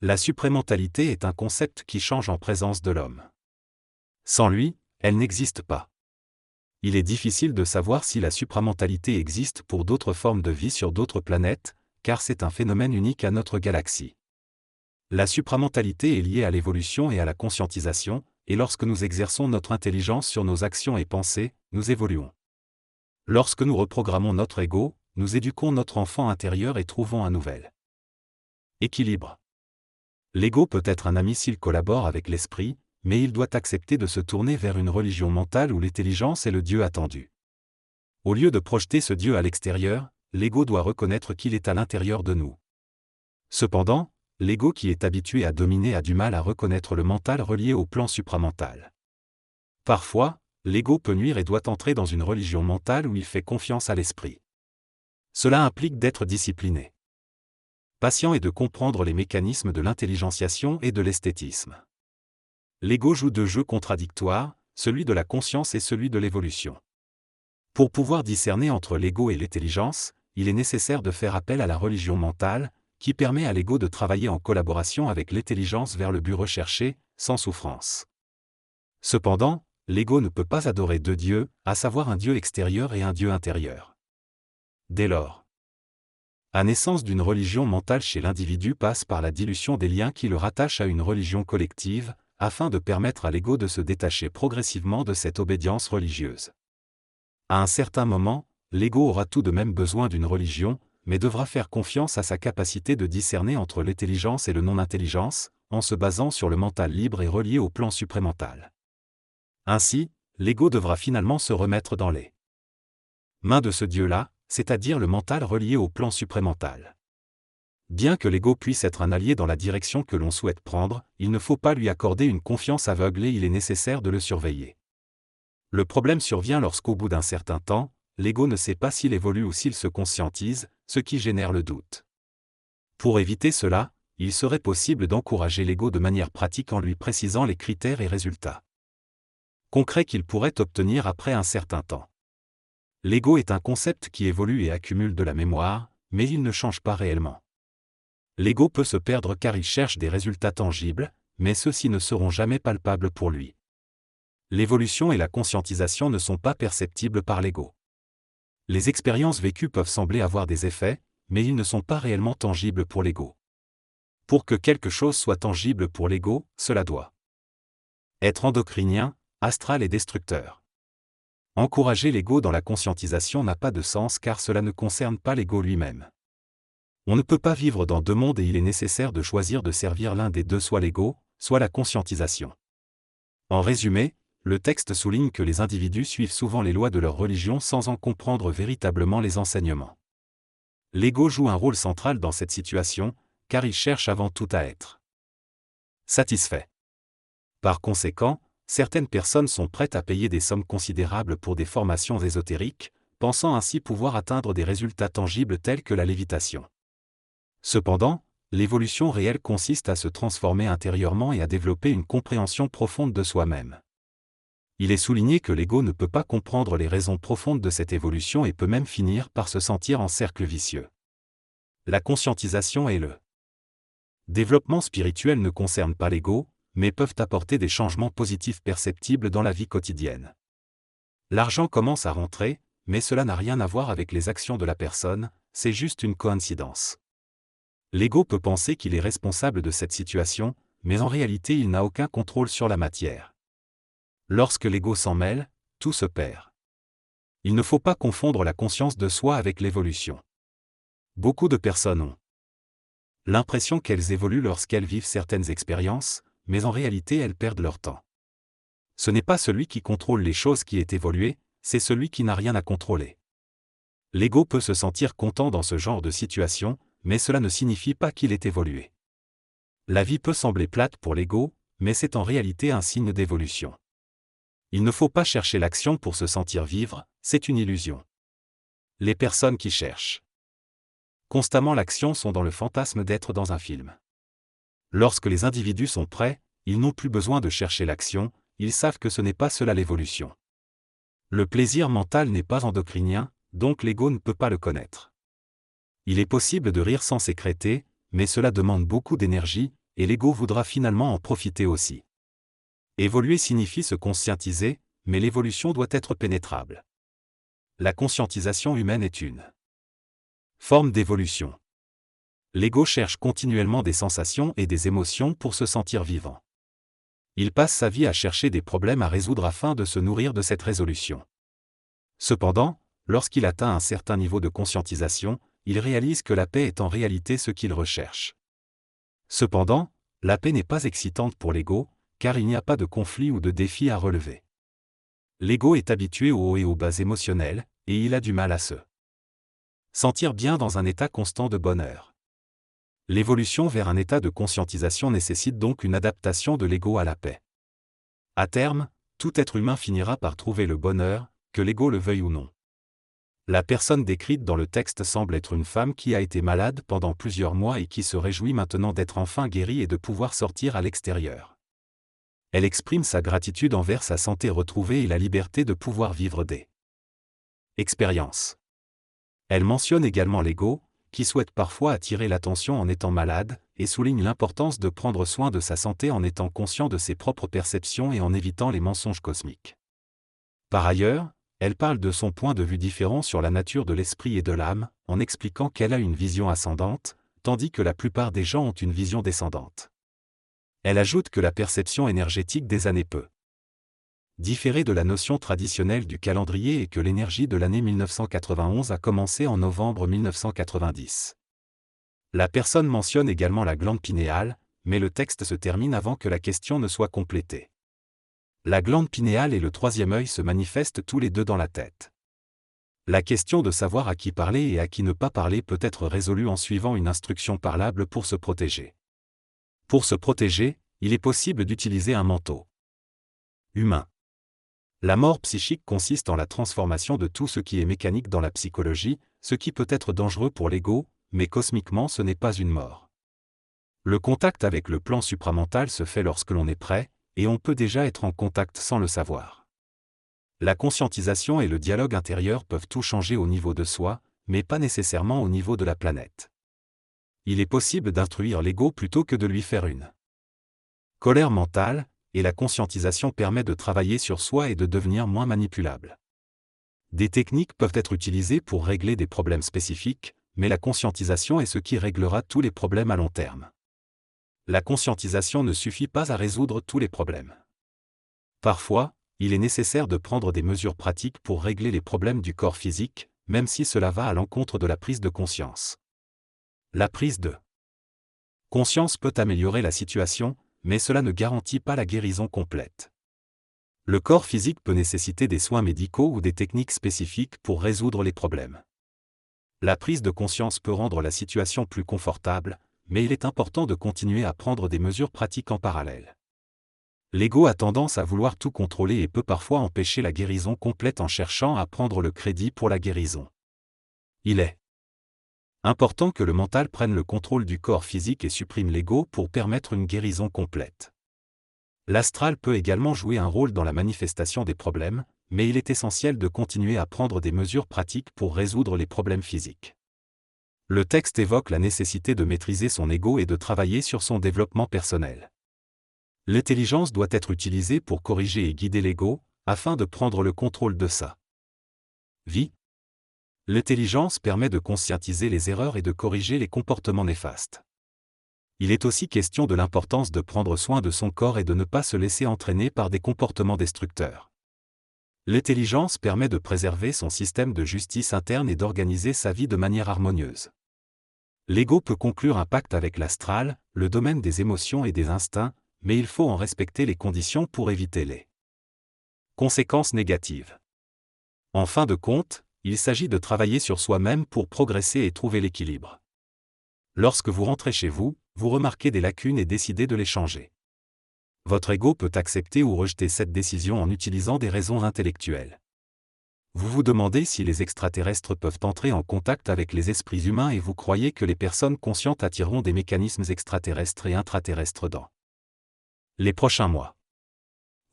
La supramentalité est un concept qui change en présence de l'homme. Sans lui, elle n'existe pas. Il est difficile de savoir si la supramentalité existe pour d'autres formes de vie sur d'autres planètes, car c'est un phénomène unique à notre galaxie. La supramentalité est liée à l'évolution et à la conscientisation, et lorsque nous exerçons notre intelligence sur nos actions et pensées, nous évoluons. Lorsque nous reprogrammons notre ego, nous éduquons notre enfant intérieur et trouvons un nouvel équilibre. L'ego peut être un ami s'il collabore avec l'esprit, mais il doit accepter de se tourner vers une religion mentale où l'intelligence est le Dieu attendu. Au lieu de projeter ce Dieu à l'extérieur, l'ego doit reconnaître qu'il est à l'intérieur de nous. Cependant, l'ego qui est habitué à dominer a du mal à reconnaître le mental relié au plan supramental. Parfois, l'ego peut nuire et doit entrer dans une religion mentale où il fait confiance à l'esprit. Cela implique d'être discipliné, patient et de comprendre les mécanismes de l'intelligentiation et de l'esthétisme. L'ego joue deux jeux contradictoires, celui de la conscience et celui de l'évolution. Pour pouvoir discerner entre l'ego et l'intelligence, il est nécessaire de faire appel à la religion mentale, qui permet à l'ego de travailler en collaboration avec l'intelligence vers le but recherché, sans souffrance. Cependant, l'ego ne peut pas adorer deux dieux, à savoir un dieu extérieur et un dieu intérieur. Dès lors, la naissance d'une religion mentale chez l'individu passe par la dilution des liens qui le rattachent à une religion collective, afin de permettre à l'ego de se détacher progressivement de cette obédience religieuse. À un certain moment, l'ego aura tout de même besoin d'une religion, mais devra faire confiance à sa capacité de discerner entre l'intelligence et le non-intelligence, en se basant sur le mental libre et relié au plan supramental. Ainsi, l'ego devra finalement se remettre dans les mains de ce Dieu-là, c'est-à-dire le mental relié au plan supramental. Bien que l'ego puisse être un allié dans la direction que l'on souhaite prendre, il ne faut pas lui accorder une confiance aveugle et il est nécessaire de le surveiller. Le problème survient lorsqu'au bout d'un certain temps, l'ego ne sait pas s'il évolue ou s'il se conscientise, ce qui génère le doute. Pour éviter cela, il serait possible d'encourager l'ego de manière pratique en lui précisant les critères et résultats concrets qu'il pourrait obtenir après un certain temps. L'ego est un concept qui évolue et accumule de la mémoire, mais il ne change pas réellement. L'ego peut se perdre car il cherche des résultats tangibles, mais ceux-ci ne seront jamais palpables pour lui. L'évolution et la conscientisation ne sont pas perceptibles par l'ego. Les expériences vécues peuvent sembler avoir des effets, mais ils ne sont pas réellement tangibles pour l'ego. Pour que quelque chose soit tangible pour l'ego, cela doit être endocrinien, astral et destructeur. Encourager l'ego dans la conscientisation n'a pas de sens car cela ne concerne pas l'ego lui-même. On ne peut pas vivre dans deux mondes et il est nécessaire de choisir de servir l'un des deux, soit l'ego, soit la conscientisation. En résumé, le texte souligne que les individus suivent souvent les lois de leur religion sans en comprendre véritablement les enseignements. L'ego joue un rôle central dans cette situation, car il cherche avant tout à être satisfait. Par conséquent, certaines personnes sont prêtes à payer des sommes considérables pour des formations ésotériques, pensant ainsi pouvoir atteindre des résultats tangibles tels que la lévitation. Cependant, l'évolution réelle consiste à se transformer intérieurement et à développer une compréhension profonde de soi-même. Il est souligné que l'ego ne peut pas comprendre les raisons profondes de cette évolution et peut même finir par se sentir en cercle vicieux. La conscientisation et le développement spirituel ne concernent pas l'ego, mais peuvent apporter des changements positifs perceptibles dans la vie quotidienne. L'argent commence à rentrer, mais cela n'a rien à voir avec les actions de la personne, c'est juste une coïncidence. L'ego peut penser qu'il est responsable de cette situation, mais en réalité il n'a aucun contrôle sur la matière. Lorsque l'ego s'en mêle, tout se perd. Il ne faut pas confondre la conscience de soi avec l'évolution. Beaucoup de personnes ont l'impression qu'elles évoluent lorsqu'elles vivent certaines expériences, mais en réalité elles perdent leur temps. Ce n'est pas celui qui contrôle les choses qui est évolué, c'est celui qui n'a rien à contrôler. L'ego peut se sentir content dans ce genre de situation, mais cela ne signifie pas qu'il est évolué. La vie peut sembler plate pour l'ego, mais c'est en réalité un signe d'évolution. Il ne faut pas chercher l'action pour se sentir vivre, c'est une illusion. Les personnes qui cherchent constamment l'action sont dans le fantasme d'être dans un film. Lorsque les individus sont prêts, ils n'ont plus besoin de chercher l'action, ils savent que ce n'est pas cela l'évolution. Le plaisir mental n'est pas endocrinien, donc l'ego ne peut pas le connaître. Il est possible de rire sans sécréter, mais cela demande beaucoup d'énergie, et l'ego voudra finalement en profiter aussi. Évoluer signifie se conscientiser, mais l'évolution doit être pénétrable. La conscientisation humaine est une forme d'évolution. L'ego cherche continuellement des sensations et des émotions pour se sentir vivant. Il passe sa vie à chercher des problèmes à résoudre afin de se nourrir de cette résolution. Cependant, lorsqu'il atteint un certain niveau de conscientisation, il réalise que la paix est en réalité ce qu'il recherche. Cependant, la paix n'est pas excitante pour l'ego, car il n'y a pas de conflit ou de défi à relever. L'ego est habitué aux hauts et aux bas émotionnels, et il a du mal à se sentir bien dans un état constant de bonheur. L'évolution vers un état de conscientisation nécessite donc une adaptation de l'ego à la paix. À terme, tout être humain finira par trouver le bonheur, que l'ego le veuille ou non. La personne décrite dans le texte semble être une femme qui a été malade pendant plusieurs mois et qui se réjouit maintenant d'être enfin guérie et de pouvoir sortir à l'extérieur. Elle exprime sa gratitude envers sa santé retrouvée et la liberté de pouvoir vivre des expériences. Elle mentionne également l'ego, qui souhaite parfois attirer l'attention en étant malade, et souligne l'importance de prendre soin de sa santé en étant conscient de ses propres perceptions et en évitant les mensonges cosmiques. Par ailleurs, elle parle de son point de vue différent sur la nature de l'esprit et de l'âme, en expliquant qu'elle a une vision ascendante, tandis que la plupart des gens ont une vision descendante. Elle ajoute que la perception énergétique des années peut différer de la notion traditionnelle du calendrier et que l'énergie de l'année 1991 a commencé en novembre 1990. La personne mentionne également la glande pinéale, mais le texte se termine avant que la question ne soit complétée. La glande pinéale et le troisième œil se manifestent tous les deux dans la tête. La question de savoir à qui parler et à qui ne pas parler peut être résolue en suivant une instruction parlable pour se protéger. Pour se protéger, il est possible d'utiliser un manteau humain. La mort psychique consiste en la transformation de tout ce qui est mécanique dans la psychologie, ce qui peut être dangereux pour l'ego, mais cosmiquement ce n'est pas une mort. Le contact avec le plan supramental se fait lorsque l'on est prêt, et on peut déjà être en contact sans le savoir. La conscientisation et le dialogue intérieur peuvent tout changer au niveau de soi, mais pas nécessairement au niveau de la planète. Il est possible d'instruire l'ego plutôt que de lui faire une colère mentale, et la conscientisation permet de travailler sur soi et de devenir moins manipulable. Des techniques peuvent être utilisées pour régler des problèmes spécifiques, mais la conscientisation est ce qui réglera tous les problèmes à long terme. La conscientisation ne suffit pas à résoudre tous les problèmes. Parfois, il est nécessaire de prendre des mesures pratiques pour régler les problèmes du corps physique, même si cela va à l'encontre de la prise de conscience. La prise de conscience peut améliorer la situation, mais cela ne garantit pas la guérison complète. Le corps physique peut nécessiter des soins médicaux ou des techniques spécifiques pour résoudre les problèmes. La prise de conscience peut rendre la situation plus confortable, mais il est important de continuer à prendre des mesures pratiques en parallèle. L'ego a tendance à vouloir tout contrôler et peut parfois empêcher la guérison complète en cherchant à prendre le crédit pour la guérison. Il est important que le mental prenne le contrôle du corps physique et supprime l'ego pour permettre une guérison complète. L'astral peut également jouer un rôle dans la manifestation des problèmes, mais il est essentiel de continuer à prendre des mesures pratiques pour résoudre les problèmes physiques. Le texte évoque la nécessité de maîtriser son ego et de travailler sur son développement personnel. L'intelligence doit être utilisée pour corriger et guider l'ego, afin de prendre le contrôle de sa vie. L'intelligence permet de conscientiser les erreurs et de corriger les comportements néfastes. Il est aussi question de l'importance de prendre soin de son corps et de ne pas se laisser entraîner par des comportements destructeurs. L'intelligence permet de préserver son système de justice interne et d'organiser sa vie de manière harmonieuse. L'ego peut conclure un pacte avec l'astral, le domaine des émotions et des instincts, mais il faut en respecter les conditions pour éviter les conséquences négatives. En fin de compte, il s'agit de travailler sur soi-même pour progresser et trouver l'équilibre. Lorsque vous rentrez chez vous, vous remarquez des lacunes et décidez de les changer. Votre ego peut accepter ou rejeter cette décision en utilisant des raisons intellectuelles. Vous vous demandez si les extraterrestres peuvent entrer en contact avec les esprits humains et vous croyez que les personnes conscientes attireront des mécanismes extraterrestres et intraterrestres dans les prochains mois.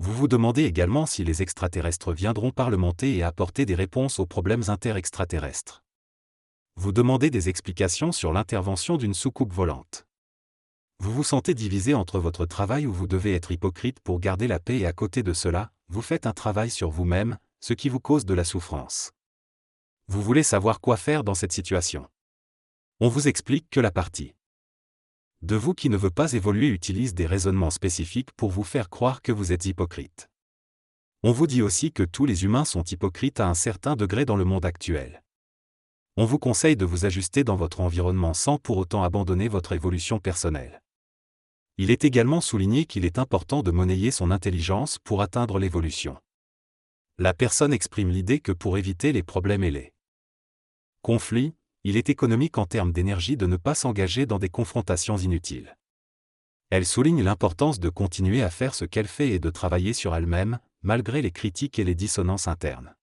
Vous vous demandez également si les extraterrestres viendront parlementer et apporter des réponses aux problèmes inter-extraterrestres. Vous demandez des explications sur l'intervention d'une soucoupe volante. Vous vous sentez divisé entre votre travail où vous devez être hypocrite pour garder la paix et à côté de cela, vous faites un travail sur vous-même, ce qui vous cause de la souffrance. Vous voulez savoir quoi faire dans cette situation. On vous explique que la partie de vous qui ne veut pas évoluer utilise des raisonnements spécifiques pour vous faire croire que vous êtes hypocrite. On vous dit aussi que tous les humains sont hypocrites à un certain degré dans le monde actuel. On vous conseille de vous ajuster dans votre environnement sans pour autant abandonner votre évolution personnelle. Il est également souligné qu'il est important de monnayer son intelligence pour atteindre l'évolution. La personne exprime l'idée que pour éviter les problèmes et les conflits, il est économique en termes d'énergie de ne pas s'engager dans des confrontations inutiles. Elle souligne l'importance de continuer à faire ce qu'elle fait et de travailler sur elle-même, malgré les critiques et les dissonances internes.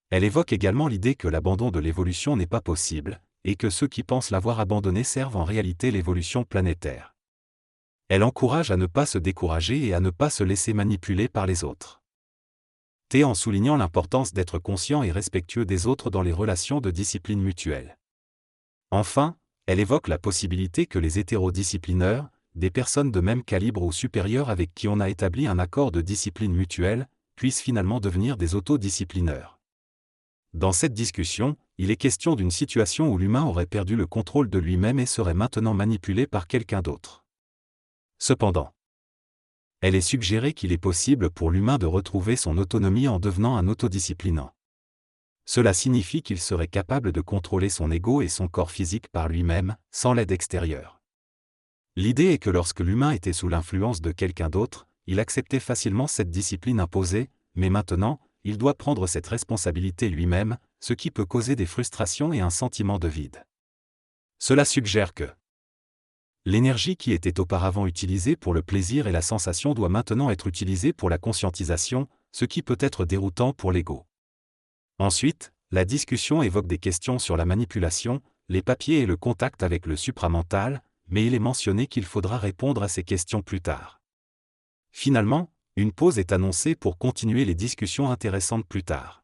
Elle évoque également l'idée que l'abandon de l'évolution n'est pas possible, et que ceux qui pensent l'avoir abandonné servent en réalité l'évolution planétaire. Elle encourage à ne pas se décourager et à ne pas se laisser manipuler par les autres. En soulignant l'importance d'être conscient et respectueux des autres dans les relations de discipline mutuelle. Enfin, elle évoque la possibilité que les hétérodisciplineurs, des personnes de même calibre ou supérieures avec qui on a établi un accord de discipline mutuelle, puissent finalement devenir des autodisciplineurs. Dans cette discussion, il est question d'une situation où l'humain aurait perdu le contrôle de lui-même et serait maintenant manipulé par quelqu'un d'autre. Cependant, elle est suggéré qu'il est possible pour l'humain de retrouver son autonomie en devenant un autodisciplinant. Cela signifie qu'il serait capable de contrôler son ego et son corps physique par lui-même, sans l'aide extérieure. L'idée est que lorsque l'humain était sous l'influence de quelqu'un d'autre, il acceptait facilement cette discipline imposée, mais maintenant, il doit prendre cette responsabilité lui-même, ce qui peut causer des frustrations et un sentiment de vide. Cela suggère que l'énergie qui était auparavant utilisée pour le plaisir et la sensation doit maintenant être utilisée pour la conscientisation, ce qui peut être déroutant pour l'ego. Ensuite, la discussion évoque des questions sur la manipulation, les papiers et le contact avec le supramental, mais il est mentionné qu'il faudra répondre à ces questions plus tard. Finalement, une pause est annoncée pour continuer les discussions intéressantes plus tard.